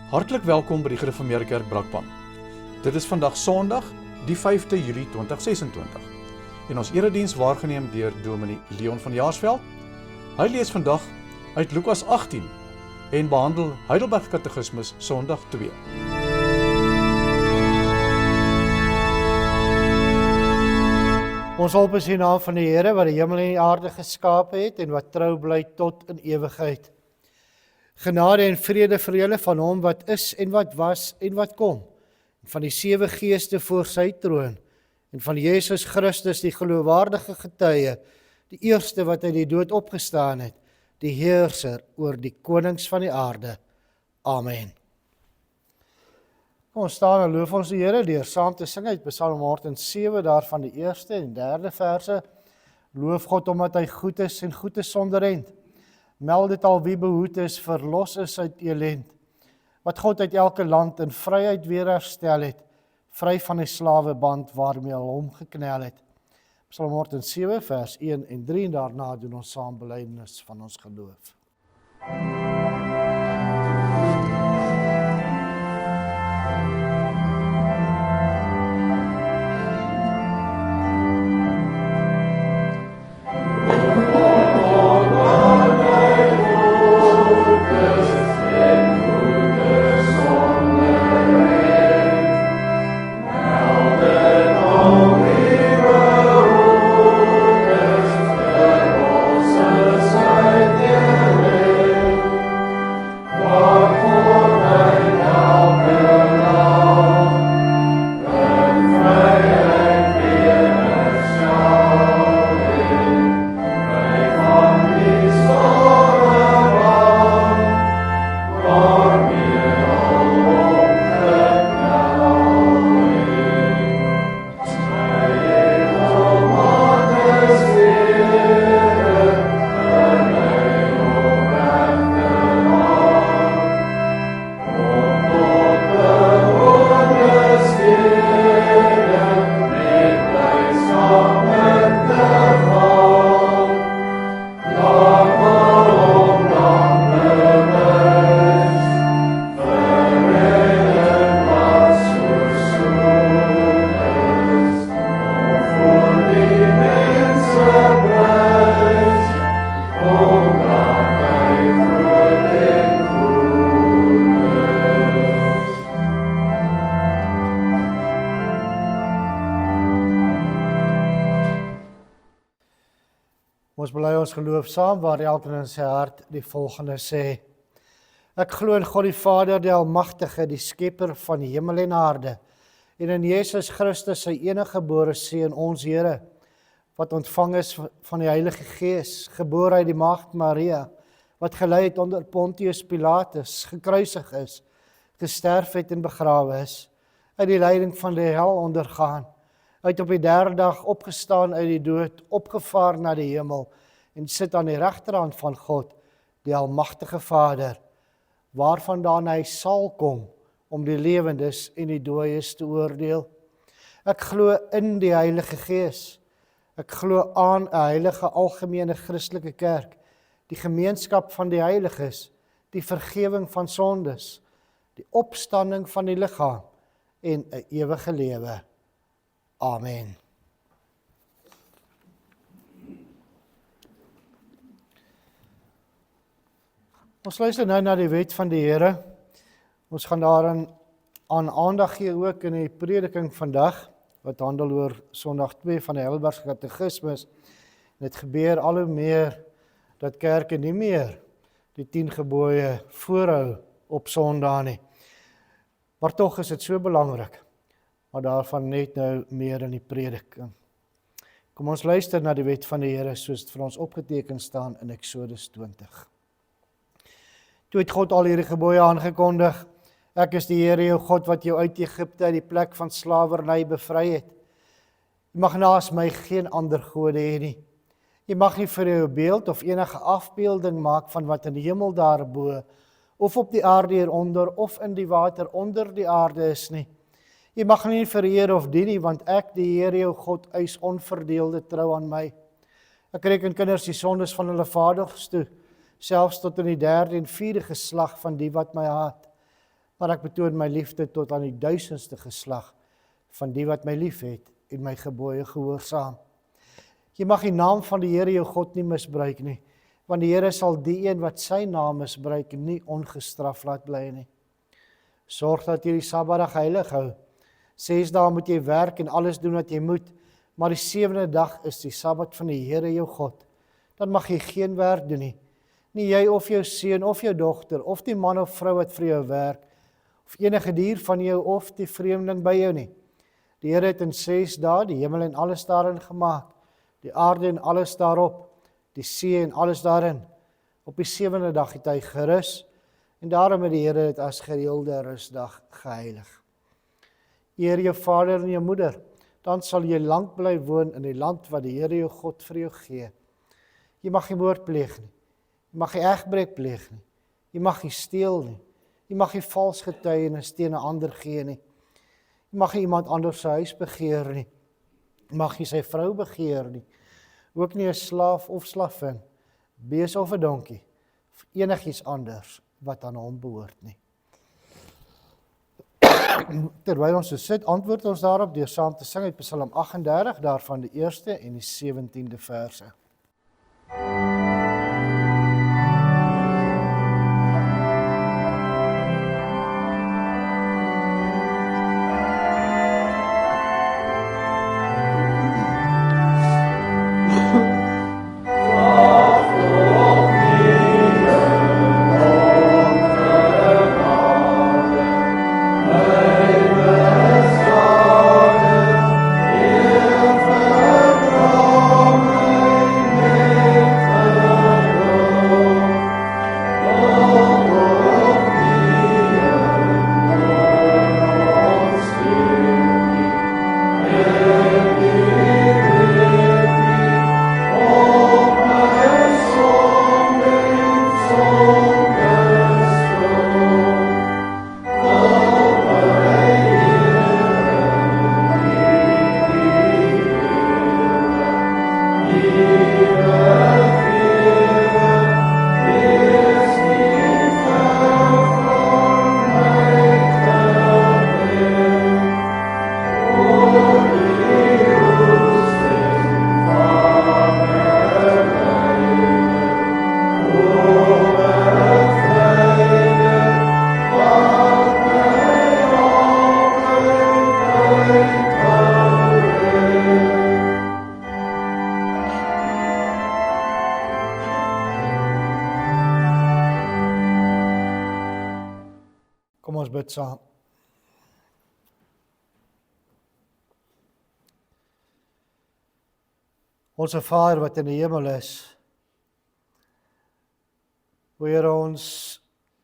Hartlik welkom by die Gereformeerde Kerk Brakpan. Dit is vandag Sondag, die 5de Julie 2026. En ons erediens waargeneem deur Dominee Leon van Jaarsveld. Hy lees vandag uit Lukas 18 en behandel Heidelberg Katekismus Sondag 2. Ons hulp is in die naam van die Here wat die hemel en die aarde geskape het en wat trou bly tot in ewigheid. Genade en vrede vir julle van hom wat is en wat was en wat kom, en van die 7 geeste voor sy troon, en van Jesus Christus die geloofwaardige getuie, die eerste wat uit die dood opgestaan het, die heerser oor die konings van die aarde. Amen. Kom ons staan en loof ons die Here deur saam te sing uit Psalm 107, daarvan die eerste en derde verse. Loof God omdat hy goed is en goed is sonder end. Meld dit al wie behoed is, verlos is uit elend. Wat God uit elke land in vryheid weer herstel het, vry van die slaweband waarmee hy hom geknel het. Psalm 107 vers 1 en 3 en daarna doen ons saam belydenis van ons geloof. Ons bely ons geloof saam waar elkeen in sy hart die volgende sê. Ek glo in God die Vader, die Almagtige, die Skepper van die hemel en aarde, en in Jesus Christus, sy eniggebore Seun, ons Here, wat ontvang is van die Heilige Gees, gebore uit die Maagd Maria, wat gelei het onder Pontius Pilatus, gekruisig is, gesterf het en begrawe is, uit die lyding van die hel ondergaan, uit op die 3de dag opgestaan uit die dood, opgevaar na die hemel, en sit aan die regterhand van God, die Almagtige Vader, waarvandaan hy sal kom, om die lewendes en die dooies te oordeel. Ek glo in die Heilige Gees, ek glo aan 'n heilige algemene Christelike kerk, die gemeenskap van die heiliges, die vergewing van sondes, die opstanding van die liggaam, en 'n ewige lewe. Amen. Ons luister nou na die wet van die Here. Ons gaan daarin aan aandag gee ook in die prediking vandag, wat handel oor Sondag 2 van die Heidelberg Katekismus. Dit gebeur al hoe meer dat kerke nie meer die 10 gebooie voorhou op Sondag nie. Maar tog is dit so belangrik. Maar daarvan net nou meer in die prediking. Kom ons luister na die wet van die Here soos dit vir ons opgeteken staan in Eksodus 20. Toe het God al hierdie gebooie aangekondig. Ek is die Here jou God wat jou uit Egipte uit die plek van slawerny bevry het. Jy mag naas my geen ander gode hê nie. Jy mag nie vir jou beeld of enige afbeelding maak van wat in die hemel daarbo, of op die aarde hieronder, of in die water onder die aarde is nie. Jy mag nie vereer of dien nie, want ek, die Here jou God, eis onverdeelde trou aan my. Ek reken kinders die sondes van hulle vaders toe, selfs tot in die 3de en 4de geslag van die wat my haat. maar ek betoon my liefde tot aan die 1000ste geslag van die wat my lief het en my gebooie gehoorsaam. Jy mag die naam van die Here jou God nie misbruik nie, want die Here sal die een wat sy naam misbruik nie ongestraf laat bly nie. Sorg dat jy die Sabbatdag heilig hou. 6 dae moet jy werk en alles doen wat jy moet, maar die 7de dag is die Sabbat van die Here jou God. Dan mag jy geen werk doen nie. Nie jy of jou seun of jou dogter, of die man of vrou wat vir jou werk, of enige dier van jou of die vreemdeling by jou nie. Die Here het in 6 dae die hemel en alles daarin gemaak, die aarde en alles daarop, die see en alles daarin. Op die 7de dag het hy gerus, en daarom het die Here dit as gereelde rusdag geheilig. Eer jou vader en jou moeder, dan sal jy lank bly woon in die land wat die Here jou God vir jou gee. Jy mag nie moord pleeg nie, jy mag nie egbreek pleeg nie, jy mag nie steel nie, jy mag nie vals getuienis teen 'n ander gee nie, jy mag nie iemand anders se huis begeer nie, jy mag nie sy vrou begeer nie, ook nie 'n slaaf of slavin, bees of 'n donkie, of enigiets anders wat aan hom behoort nie. Terwyl ons so sit, antwoord ons daarop deur saam te sing uit Psalm 38, daarvan die 1ste en die 17de verse. Kom ons bid saam. Onse Vader wat in die hemel is, o Here, ons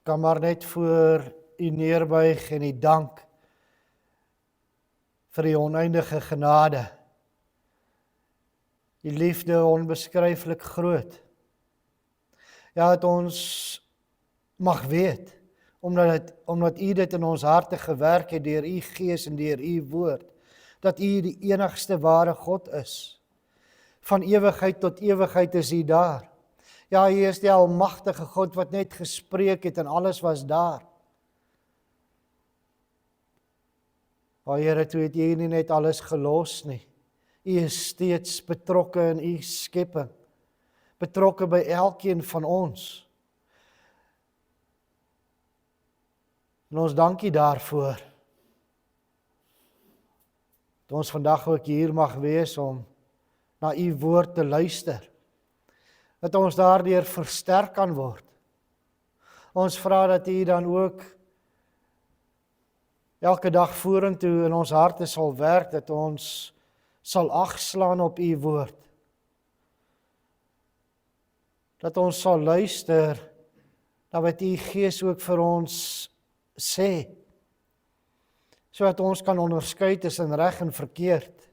kan maar net voor U neerbuig en U dank vir U oneindige genade. U liefde onbeskryflik groot. Ja, dat ons mag weet, omdat U dit in ons harte gewerk het deur U Gees en deur U woord, dat U die enigste ware God is. Van ewigheid tot ewigheid is U daar. Ja, U is die almagtige God wat net gespreek het en alles was daar. O Here, toe het U nie net alles gelos nie. U is steeds betrokke in U skepping, betrokke by elkeen van ons. En ons dank U daarvoor. Dat ons vandag ook hier mag wees om na U woord te luister. Dat ons daardeur versterk kan word. Ons vra dat U dan ook elke dag vorentoe in ons harte sal werk, dat ons sal ag slaan op U woord. Dat ons sal luister na wat U Gees ook vir ons sê, sodat ons kan onderskei tussen reg en verkeerd,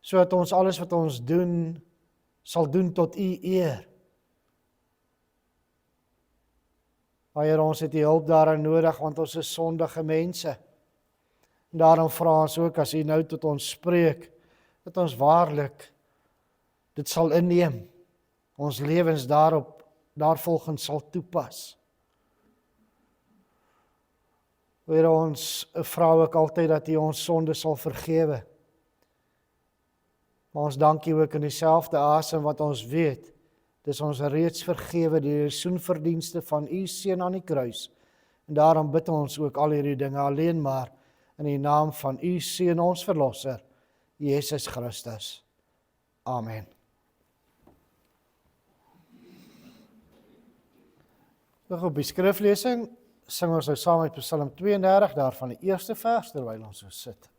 sodat ons alles wat ons doen, sal doen tot U eer. Here, ons het U hulp daarin nodig, want ons is sondige mense. En daarom vra ons ook, as U nou tot ons spreek, dat ons waarlik dit sal inneem, ons lewens daarvolgens sal toepas. Here, ons vra ook altyd dat U ons sonde sal vergewe. Maar ons dank U ook in dieselfde asem wat ons weet, dis ons reeds vergewe deur die soenverdienste van U Seun aan die kruis. En daarom bid ons ook al hierdie dinge alleen maar in die naam van U Seun, ons Verlosser, Jesus Christus. Amen. Nog op die skriflesing sing ons nou saam met Psalm 32, daarvan die eerste vers, terwyl ons so sit.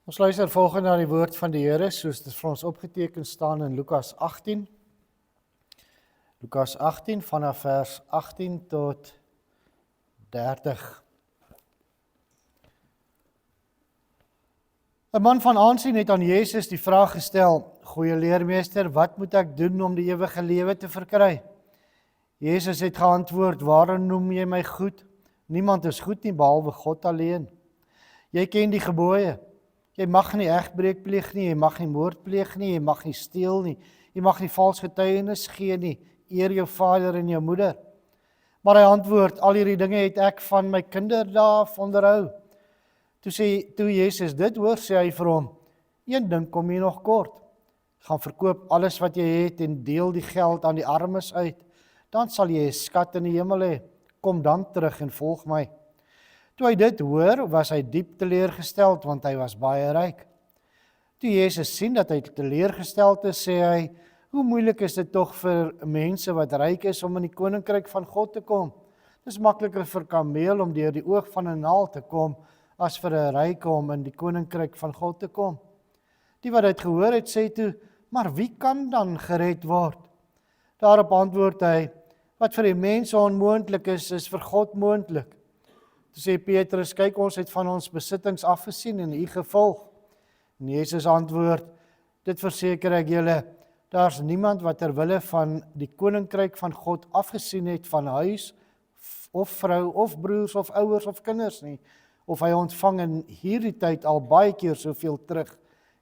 Ons luister volgende na die woord van die Here, soos dit vir ons opgeteken staan in Lukas 18. Lukas 18 vanaf vers 18 tot 30. 'n Man van aansien het aan Jesus die vraag gestel: "Goeie leermeester, wat moet ek doen om die ewige lewe te verkry?" Jesus het geantwoord: "Waarom noem jy my goed? Niemand is goed nie behalwe God alleen. Jy ken die gebooie. Jy mag nie egbreek pleeg nie, jy mag nie moord pleeg nie, jy mag nie steel nie, jy mag nie vals getuienis gee nie, eer jou vader en jou moeder." Maar hy antwoord: "Al hierdie dinge het ek van my kinderdae onderhou." Toe Jesus dit hoor, sê hy vir hom: "Een ding kom jy nog kort. Gaan verkoop alles wat jy het en deel die geld aan die armes uit. Dan sal jy 'n skat in die hemel hê. Kom dan terug en volg my." Toe hy dit hoor, was hy diep teleurgesteld, want hy was baie ryk. Toe Jesus sien dat hy teleurgesteld is, sê hy: "Hoe moeilik is dit tog vir mense wat ryk is om in die koninkryk van God te kom? Dis makliker vir 'n kameel om deur die oog van 'n naald te kom, as vir 'n ryke om in die koninkryk van God te kom." Die wat dit gehoor het, sê toe: "Maar wie kan dan gered word?" Daarop antwoord hy: "Wat vir die mense onmoontlik is, is vir God moontlik." Toe sê Petrus: "Kyk, ons het van ons besittings afgesien en U gevolg." En Jesus antwoord: "Dit verseker ek julle, daar's niemand wat ter wille van die koninkryk van God afgesien het van huis, of vrou, of broers, of ouers, of kinders nie, of hy ontvang in hierdie tyd al baie keer soveel terug,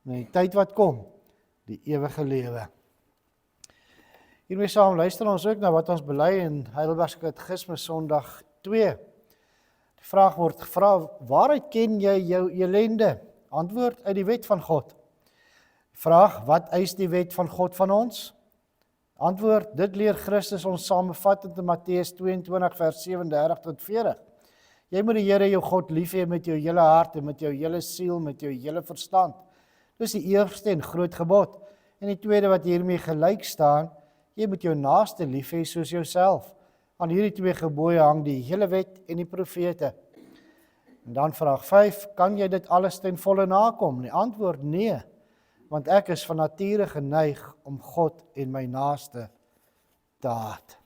en in die tyd wat kom, die ewige lewe." Hiermee saam luister ons ook na wat ons bely in Heidelbergse Katekismes Sondag 2. Die vraag word gevra: waaruit ken jy jou elende? Antwoord: uit die wet van God. Vraag: wat eis die wet van God van ons? Antwoord: dit leer Christus ons samevattend in Matteus 22 vers 37 tot 40. Jy moet die Here jou God lief hê met jou hele hart en met jou hele siel, met jou hele verstand. Dis die eerste en groot gebod. En die tweede wat hiermee gelyk staan: jy moet jou naaste lief hê soos jouself. Aan hierdie twee gebooie hang die hele wet en die profete. En dan vraag 5, kan jy dit alles ten volle nakom? Die antwoord: nee, want ek is van nature geneig om God en my naaste te haat.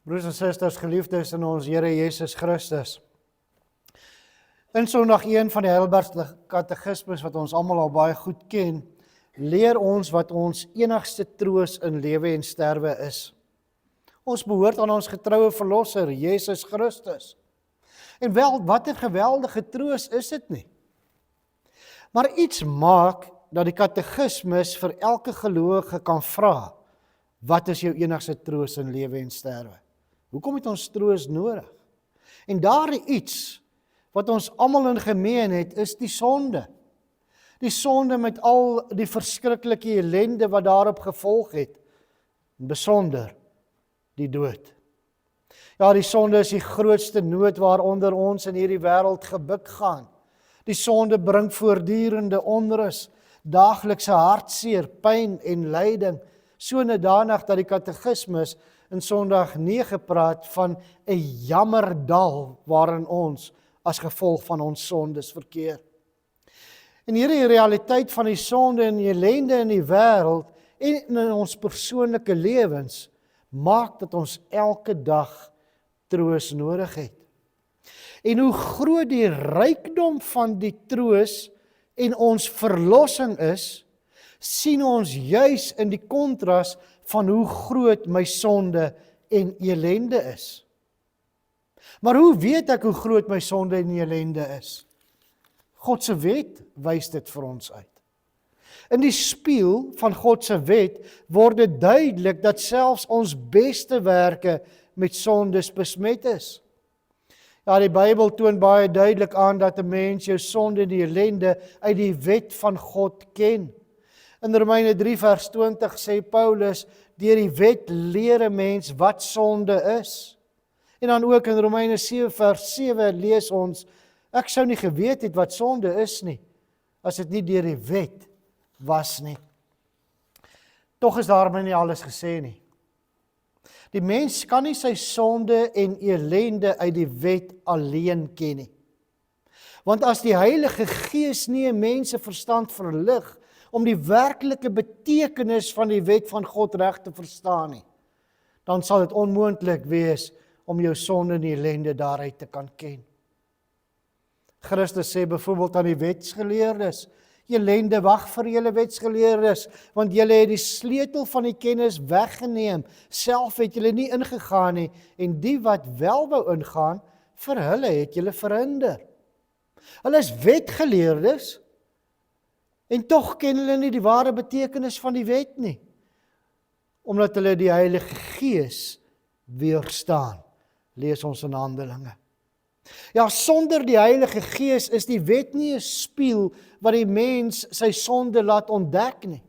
Broers en susters, geliefdes in ons Here Jesus Christus. In Sondag 1 van die Heidelbergse Katekismes wat ons almal al baie goed ken, leer ons wat ons enigste troos in lewe en sterwe is. Ons behoort aan ons getroue verlosser, Jesus Christus. En wel, wat 'n geweldige troos is dit nie. Maar iets maak dat die katekismus vir elke gelowige kan vra, wat is jou enigste troos in lewe en sterwe? Hoekom het ons troos nodig? En daardie iets wat ons almal in gemeen het, is die sonde. Die sonde met al die verskriklike ellende wat daarop gevolg het, besonder die dood. Ja, die sonde is die grootste nood waaronder ons in hierdie wêreld gebuk gaan. Die sonde bring voortdurende onrus, daaglikse hartseer, pyn en lyding, so nedanig dat die katekismus in Sondag 9 praat van 'n jammerdal waarin ons as gevolg van ons sondes verkeer. En hierdie realiteit van die sonde en die ellende in die wêreld en in ons persoonlike lewens maak dat ons elke dag troos nodig het. En hoe groot die rykdom van die troos en ons verlossing is, sien ons juis in die kontras van hoe groot my sonde en ellende is. Maar hoe weet ek hoe groot my sonde en ellende is? God se wet wys dit vir ons uit. In die spieël van God se wet word dit duidelik dat selfs ons beste werke met sondes besmet is. Ja, die Bybel toon baie duidelik aan dat 'n mens jou sonde en die ellende uit die wet van God ken. In Romeine 3 vers 20 sê Paulus, deur die wet leer 'n mens wat sonde is. En dan ook in Romeine 7 vers 7 lees ons, ek sou nie geweet het wat sonde is nie, as dit nie deur die wet was nie. Tog is daarmee nie alles gesê nie. Die mens kan nie sy sonde en ellende uit die wet alleen ken nie. Want as die Heilige Gees nie 'n mens se verstand verlig om die werklike betekenis van die wet van God reg te verstaan nie, dan sal dit onmoontlik wees om jou sonde en ellende daaruit te kan ken. Christus sê byvoorbeeld aan die wetsgeleerdes, ellende wag vir julle wetsgeleerdes, want julle het die sleutel van die kennis weggeneem, self het julle nie ingegaan nie, en die wat wel wou ingaan, vir hulle het julle verhinder. Hulle is wetgeleerdes, en tog ken hulle nie die ware betekenis van die wet nie, omdat hulle die Heilige Gees weerstaan. Lees ons in Handelinge. Ja, sonder die Heilige Gees is die wet nie 'n spieël wat die mens sy sonde laat ontdek nie.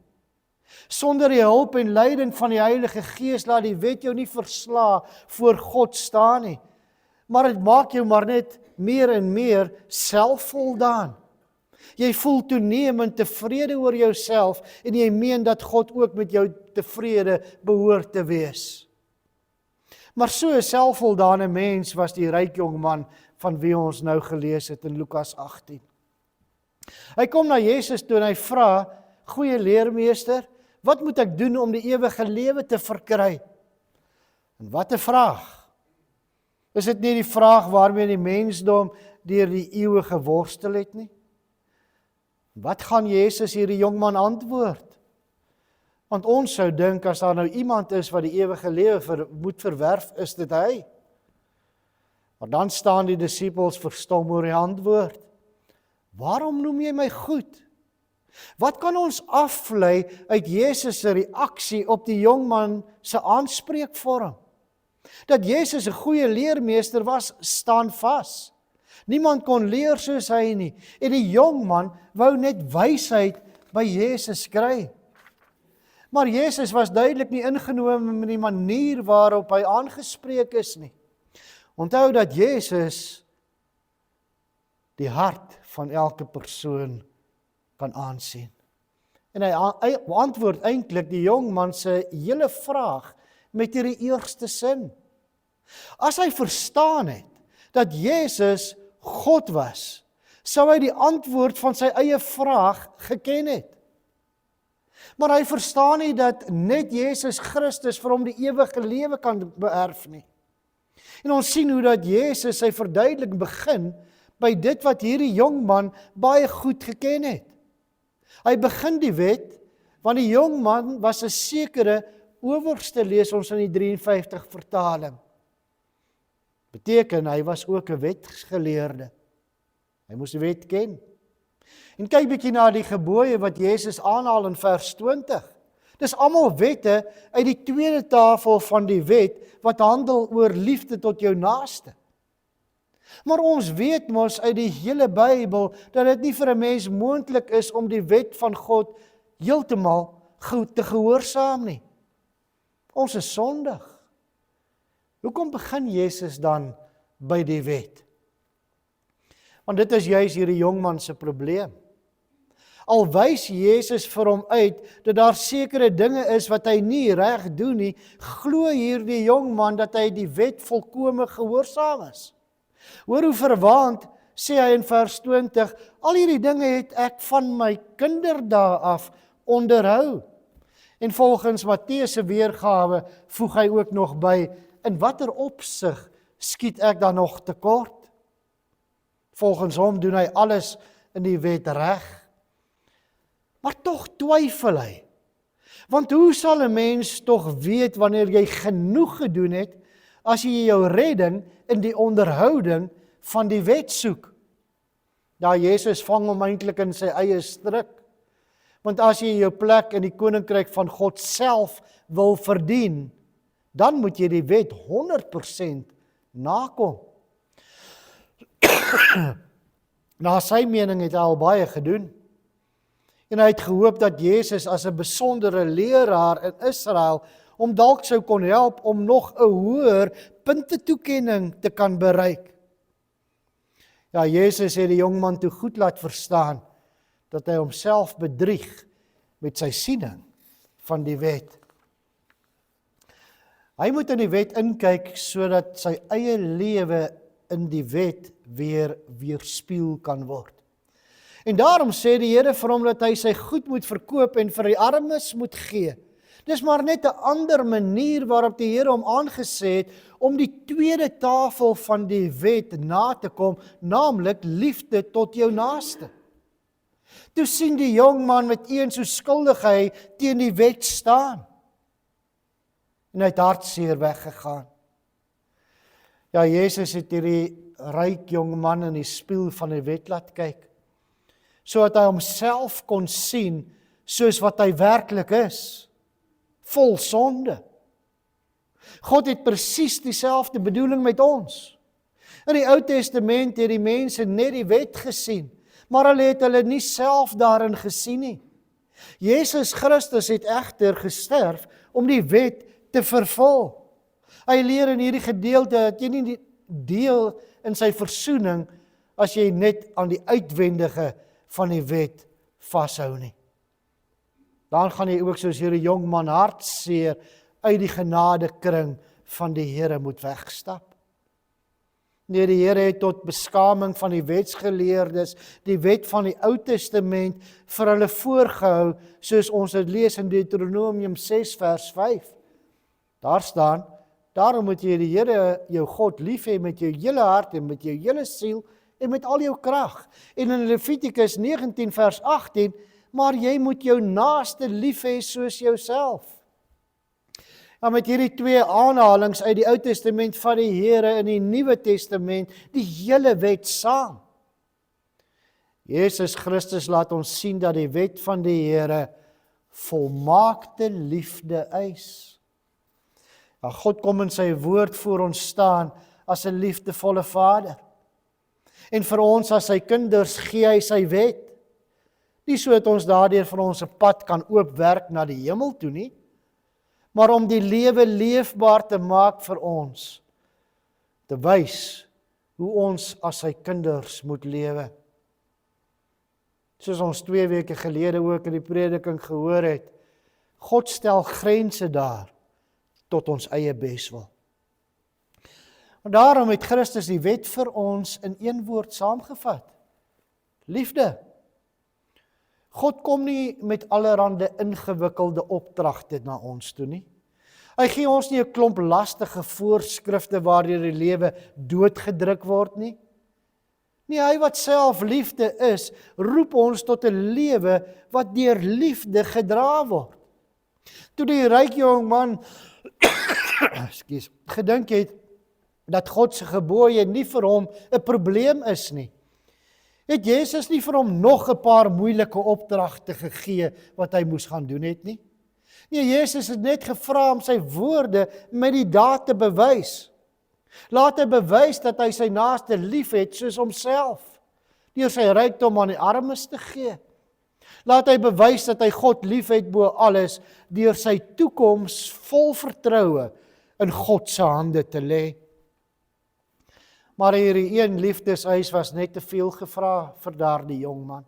Sonder die hulp en leiding van die Heilige Gees laat die wet jou nie versla voor God staan nie. Maar dit maak jou maar net meer en meer selfvoldaan. Jy voel toenemend tevrede oor jouself en jy meen dat God ook met jou tevrede behoort te wees. Maar so 'n selfvoldane mens was die ryk jong man van wie ons nou gelees het in Lukas 18. Hy kom na Jesus toe en hy vra, goeie leermeester, wat moet ek doen om die ewige lewe te verkry? En wat 'n vraag! Is dit nie die vraag waarmee die mensdom deur die eeue geworstel het nie? Wat gaan Jesus hierdie jong man antwoord? Want ons sou dink, as daar nou iemand is wat die ewige lewe moet verwerf, is dit hy. Maar dan staan die disippels verstom oor die antwoord. Waarom noem jy my goed? Wat kan ons aflei uit Jesus se reaksie op die jong man se aanspreekvorm? Dat Jesus 'n goeie leermeester was, staan vas. Niemand kon leer soos hy nie. En die jong man wou net wysheid by Jesus kry. Maar Jesus was duidelik nie ingenome met die manier waarop hy aangespreek is nie. Onthou dat Jesus die hart van elke persoon kan aansien. En hy antwoord eintlik die jong man se hele vraag met hierdie eerste sin. As hy verstaan het dat Jesus God was, sou hy die antwoord van sy eie vraag geken het. Maar hy verstaan nie dat net Jesus Christus vir hom die ewige lewe kan beerf nie. En ons sien hoe dat Jesus sy verduideliking begin by dit wat hierdie jong man baie goed geken het. Hy begin die wet Want die jong man was 'n sekere owerste, lees ons in die 53 vertaling. Beteken, hy was ook 'n wetgeleerde. Hy moes die wet ken. En kyk bietjie na die gebooie wat Jesus aanhaal in vers 20. Dis almal wette uit die tweede tafel van die wet, wat handel oor liefde tot jou naaste. Maar ons weet mos uit die hele Bybel, dat dit nie vir 'n mens moontlik is om die wet van God heeltemal goed te gehoorsaam nie. Ons is sondig. Hoekom begin Jesus dan by die wet? Want dit is juis hierdie jongman se probleem. Al wys Jesus vir hom uit dat daar sekere dinge is wat hy nie reg doen nie, glo hierdie jongman dat hy die wet volkome gehoorsaam is. Hoor hoe verwaand sê hy in vers 20, al hierdie dinge het ek van my kinderdae af onderhou. En volgens Matteus se weergawe voeg hy ook nog by, in watter opsig skiet ek dan nog tekort? Volgens hom doen hy alles in die wet reg. Maar tog twyfel hy. Want hoe sal 'n mens tog weet wanneer jy genoeg gedoen het, as jy jou redding in die onderhouding van die wet soek? Ja, Jesus vang hom eintlik in sy eie stryk. Want as jy jou plek in die koninkryk van God self wil verdien, dan moet jy die wet 100% nakom. Na sy mening het hy al baie gedoen. En hy het gehoop dat Jesus as 'n besondere leraar in Israel om dalk sou kon help om nog 'n hoër puntetoekenning te kan bereik. Ja, Jesus het die jongman toe goed laat verstaan dat hy homself bedrieg met sy siening van die wet. Hy moet in die wet inkyk sodat sy eie lewe in die wet weer weerspieël kan word. En daarom sê die Here vir hom dat hy sy goed moet verkoop en vir die armes moet gee. Dis maar net 'n ander manier waarop die Here hom aangesê het om die tweede tafel van die wet na te kom, naamlik liefde tot jou naaste. Toe sien die jong man met eens hoe skuldig hy teen die wet staan. En hy het hartseer weggegaan. Ja, Jesus het hierdie ryk jong man in die spieël van die wet laat kyk, sodat hy homself kon sien soos wat hy werklik is, vol sonde. God het presies dieselfde bedoeling met ons. In die Ou Testament het die mense net die wet gesien, maar hulle nie self daarin gesien nie. Jesus Christus het egter gesterf om die wet te vervul. Hy leer in hierdie gedeelte dat jy nie deel in sy versoening as jy net aan die uitwendige van die wet vashou nie. Dan gaan jy ook soos hierdie jong man hartseer uit die genadekring van die Here moet wegstap. Nee, die Here het tot beskaming van die wetsgeleerdes die wet van die Ou Testament vir hulle voorgehou, soos ons dit lees in Deuteronomium 6 vers 5. Daar staan, daarom moet jy die Here jou God lief hê met jou hele hart en met jou hele siel en met al jou krag. En in Levitikus 19 vers 18, maar jy moet jou naaste lief hê soos jouself. Ja, met hierdie twee aanhalings uit die Ou Testament van die Here in die Nuwe Testament, die hele wet saam. Jesus Christus laat ons sien dat die wet van die Here volmaakte liefde eis. Ja, God kom in sy woord voor ons staan as 'n liefdevolle Vader. En vir ons as sy kinders gee hy sy wet. Nie sodat ons daardeur vir ons 'n pad kan oopwerk na die hemel toe nie, maar om die lewe leefbaar te maak vir ons, te wys hoe ons as sy kinders moet lewe. Soos ons 2 weke gelede ook in die prediking gehoor het, God stel grense daar tot ons eie beswil. En daarom het Christus die wet vir ons in een woord saamgevat. Liefde. God kom nie met allerhande ingewikkelde opdragte na ons toe nie. Hy gee ons nie 'n klomp lastige voorskrifte waardeur die lewe doodgedruk word nie. Nie, hy wat self liefde is, roep ons tot 'n lewe wat deur liefde gedra word. Toe die ryk jong man gedink het dat God se gebooie nie vir hom 'n probleem is nie, het Jesus nie vir hom nog 'n paar moeilike opdragte gegee wat hy moes gaan doen het nie. Nee, Jesus het net gevra om sy woorde met die daad te bewys. Laat hy bewys dat hy sy naaste liefhet soos homself, deur sy rykdom aan die armes te gee. Laat hy bewys dat hy God liefhet bo alles, deur sy toekoms vol vertroue in God se hande te lê. Maar hierdie een liefdeseis was net te veel gevra vir daardie jong man.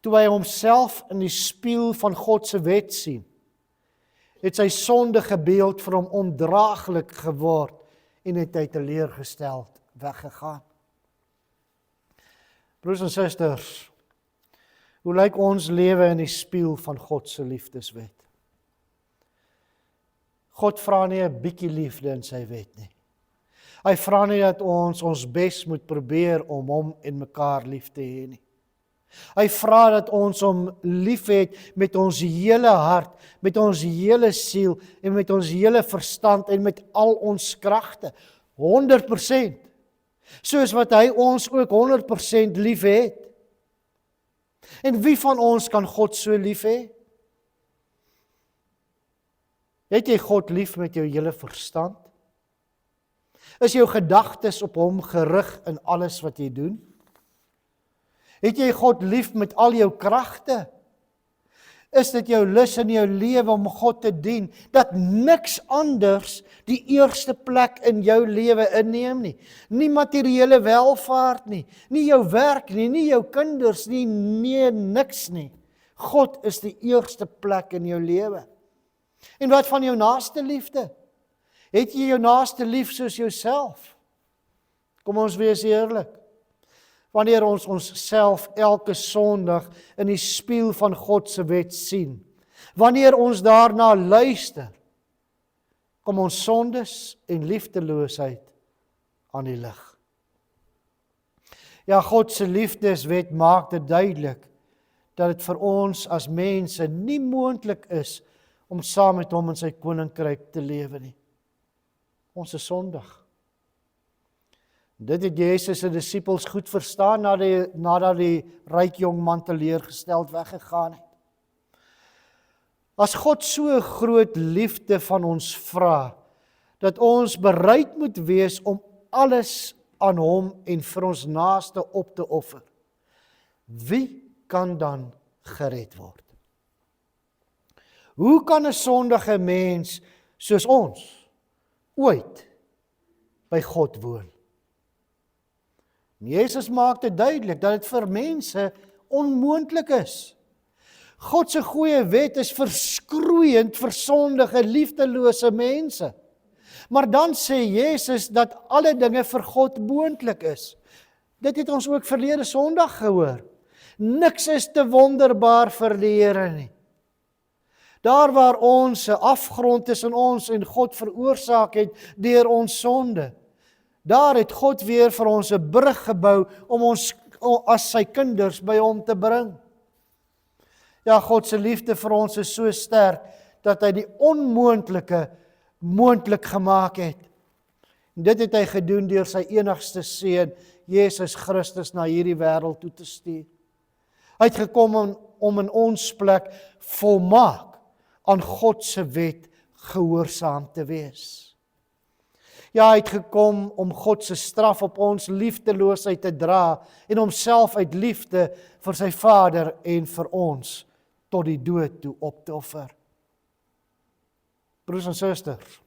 Toe hy homself in die spieël van God se wet sien, het sy sondige beeld vir hom ondraaglik geword en het hy teleurgesteld weggegaan. Broers en susters, hoe lyk ons lewe in die spieël van God se liefdeswet? God vra nie 'n bietjie liefde in sy wet nie. Hy vra nie dat ons bes moet probeer om hom en mekaar lief te hê nie. Hy vra dat ons hom liefhet met ons hele hart, met ons hele siel en met ons hele verstand en met al ons kragte, 100%. Soos wat hy ons ook 100% lief het. En wie van ons kan God so lief hê? Het jy God lief met jou hele verstand? Is jou gedagtes op hom gerig in alles wat jy doen? Het jy God lief met al jou kragte? Is dit jou lus in jou lewe om God te dien, dat niks anders die eerste plek in jou lewe inneem nie? Nie materiële welvaart nie, nie jou werk nie, nie jou kinders nie, nee, niks nie. God is die eerste plek in jou lewe. En wat van jou naaste liefde? Het jy jou naaste lief soos jouself? Kom ons wees eerlik. Wanneer ons onsself elke Sondag in die spieël van God se wet sien, wanneer ons daarna luister, kom ons sondes en liefdeloosheid aan die lig. Ja, God se liefdeswet maak dit duidelik dat dit vir ons as mense nie moontlik is om saam met hom in sy koninkryk te lewe nie. Ons is sondig. Dit het Jesus se disippels goed verstaan nadat die ryk jong man teleurgesteld weggegaan het. As God so groot liefde van ons vra, dat ons bereid moet wees om alles aan hom en vir ons naaste op te offer, wie kan dan gered word? Hoe kan 'n sondige mens soos ons ooit by God woon? Jesus maak dit duidelik dat dit vir mense onmoontlik is. God se goeie wet is verskroeiend vir sondige, liefdelose mense. Maar dan sê Jesus dat alle dinge vir God moontlik is. Dit het ons ook verlede Sondag gehoor. Niks is te wonderbaar vir die Here nie. Daar waar ons 'n afgrond tussen ons en God veroorsaak het deur ons sonde, daar het God weer vir ons 'n brug gebou om ons as sy kinders by hom te bring. Ja, God se liefde vir ons is so sterk dat hy die onmoontlike moontlik gemaak het. En dit het hy gedoen deur sy enigste seun, Jesus Christus, na hierdie wêreld toe te stuur. Hy het gekom om in ons plek volmaak aan God se wet gehoorsaam te wees. Ja, hy het gekom om God se straf op ons liefdeloosheid te dra en homself uit liefde vir sy Vader en vir ons tot die dood toe op te offer. Broers en susters,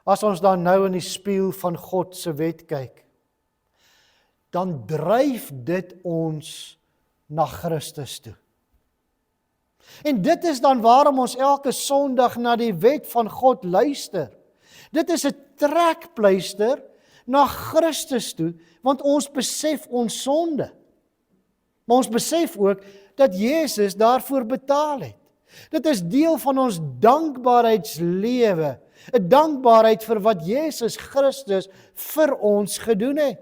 as ons dan nou in die spieël van God se wet kyk, dan dryf dit ons na Christus toe. En dit is dan waarom ons elke Sondag na die wet van God luister. Dit is 'n trekpleister na Christus toe, want ons besef ons sonde. Maar ons besef ook dat Jesus daarvoor betaal het. Dit is deel van ons dankbaarheidslewe, 'n dankbaarheid vir wat Jesus Christus vir ons gedoen het.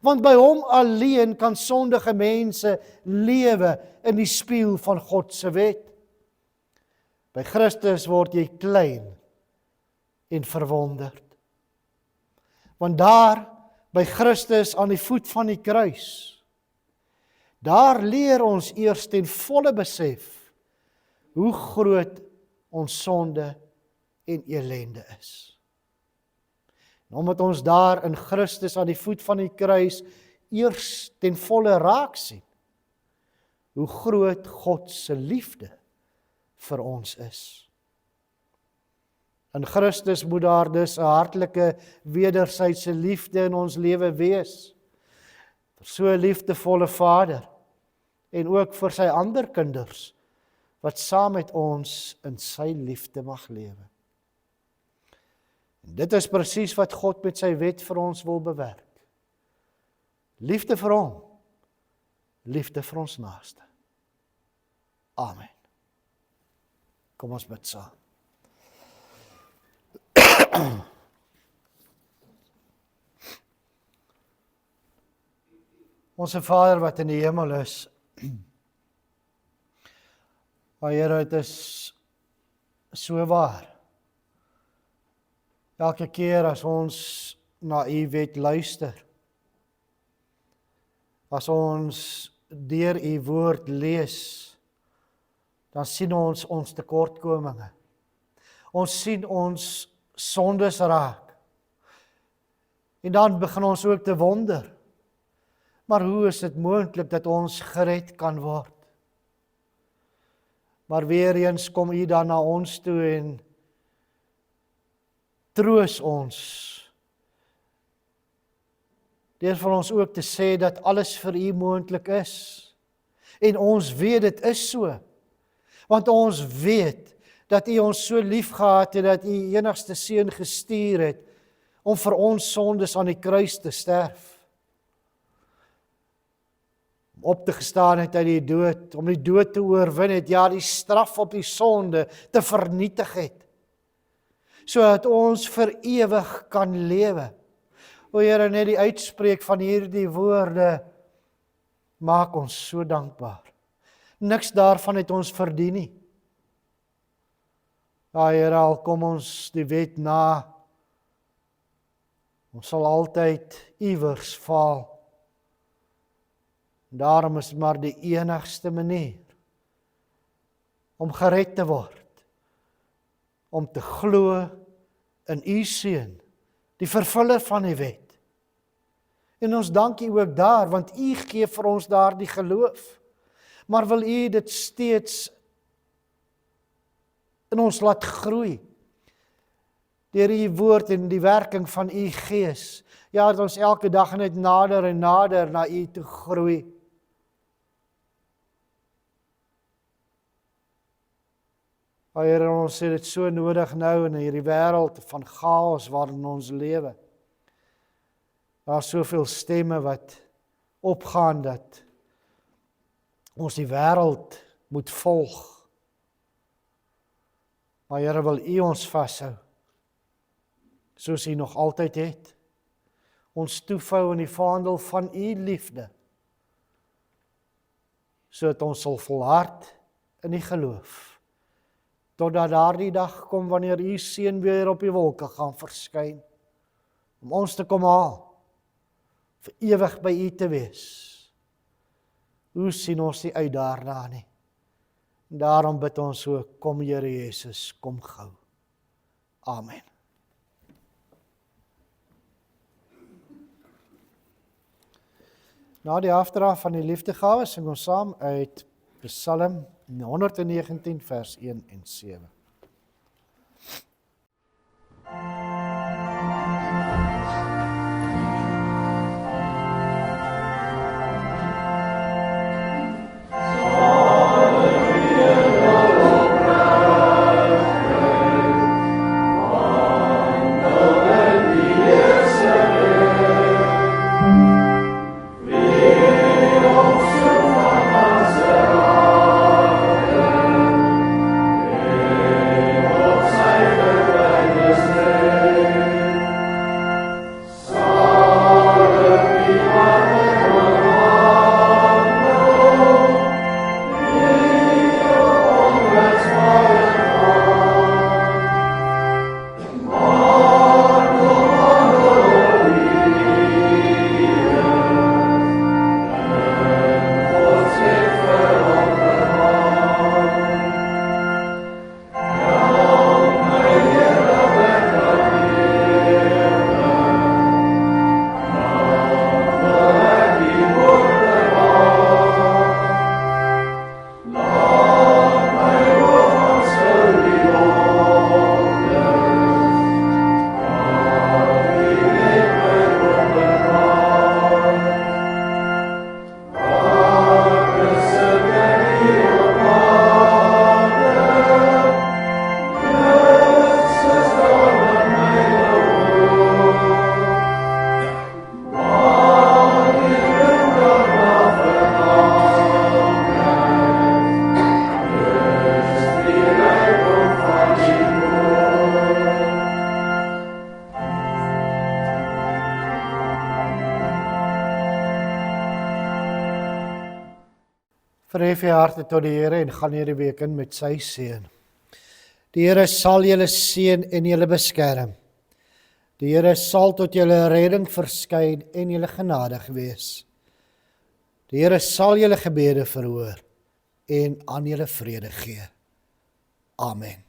Want by hom alleen kan sondige mense lewe in die spieël van God se wet. By Christus word jy klein en verwonderd. Want daar, by Christus aan die voet van die kruis, daar leer ons eers ten volle besef hoe groot ons sonde en elende is. En omdat ons daar in Christus aan die voet van die kruis eers ten volle raak sien, hoe groot God se liefde vir ons is. In Christus moet daar dus 'n hartlike wederwysige liefde in ons lewe wees. Vir so 'n liefdevolle Vader en ook vir sy ander kinders wat saam met ons in sy liefde mag lewe. En dit is presies wat God met sy wet vir ons wil bewerk. Liefde vir hom, liefde vir ons naaste. Amen. Kom ons bid saam. Onse Vader wat in die hemel is, Here, dit is so waar. Elke keer as ons na u wet luister, as ons deur u woord lees, dan sien ons ons tekortkominge. Ons sien ons sondes raak. En dan begin ons ook te wonder, maar hoe is dit moontlik dat ons gered kan word? Maar weer eens kom u dan na ons toe en troos ons, deur vir ons ook te sê dat alles vir u moontlik is. En ons weet dit is so, want ons weet dat u ons so lief gehad het, dat u enigste seun gestuur het, om vir ons sondes aan die kruis te sterf. Om op te gestaan het uit die dood, om die dood te oorwin het, ja, die straf op die sonde te vernietig het, sodat ons vir ewig kan lewe. O Here, net die uitspreek van hierdie woorde maak ons so dankbaar. Niks daarvan het ons verdien nie. Ja, Here, al kom ons die wet na, ons sal altyd iewers faal. Daarom is maar die enigste manier om gered te word, om te glo in u seun, die vervuller van die wet. En ons dank u ook daar, want u gee vir ons daar die geloof. Maar wil u dit steeds in ons laat groei, deur u woord en die werking van u gees. Ja, dat ons elke dag net nader en nader na u toe groei. Here, ons het dit so nodig nou in hierdie wêreld van chaos waarin ons lewe. Daar is soveel stemme wat opgaan dat ons die wêreld moet volg. Maar Here, wil u ons vashou, soos u nog altyd het. Ons toevou in die vaandel van u liefde, sodat ons sal volhard in die geloof. Totdat daardie dag kom wanneer u seun weer op die wolke gaan verskyn, om ons te kom haal, vir ewig by u te wees. Hoe sien ons nie uit daarna nie. Daarom bid ons so, kom Here Jesus, kom gou. Amen. Na die afdrag van die liefdegawe sing ons saam uit Psalm 119 vers 1 en 7. Amen. Verhef je harte tot die Here en gaan hierdie week in met sy seën. Die Here sal julle seën en julle beskerm. Die Here sal tot julle redding verskyn en julle genadig wees. Die Here sal julle gebede verhoor en aan julle vrede gee. Amen.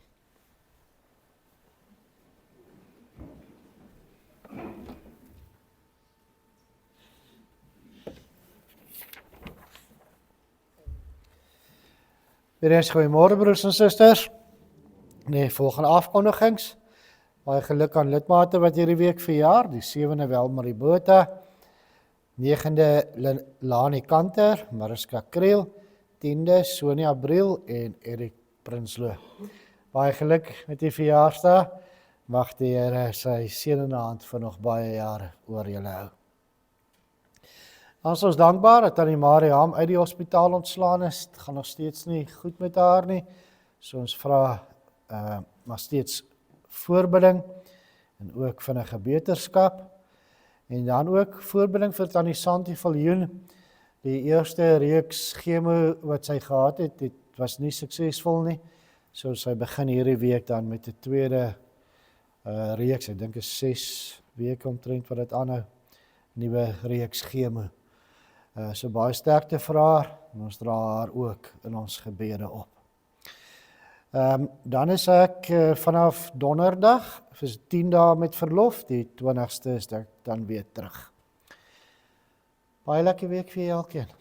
Weereens goeiemôre broers en susters. Volgende afkondigings. Baie geluk aan lidmate wat hierdie week verjaar. Die 7de Welmarie Botha, 9de Lani Kanter, Mariska Kriel, 10de Sonia Briel en Erik Prinsloo. Baie geluk met die verjaarsdag. Mag die Here sy seënende hand vir nog baie jare oor julle hou. Ons is dankbaar dat Tannie Mariam uit die hospitaal ontslaan is. Het gaan nog steeds nie goed met haar nie. So ons vra maar steeds voorbidding en ook vinnige beterskap. En dan ook voorbidding vir Tannie Santi Viljoen. Die eerste reeks chemo wat sy gehad het, dit was nie suksesvol nie. So sy begin hierdie week dan met die tweede reeks. Ek dink is 6 weke omtrent wat dit aanhou. Nuwe reeks chemo. So baie sterkte vir haar, en ons dra haar ook in ons gebede op. Dan is ek vanaf donderdag, vir 10 dae met verlof, die 20ste is ek dan weer terug. Baie lekker week vir elkeen.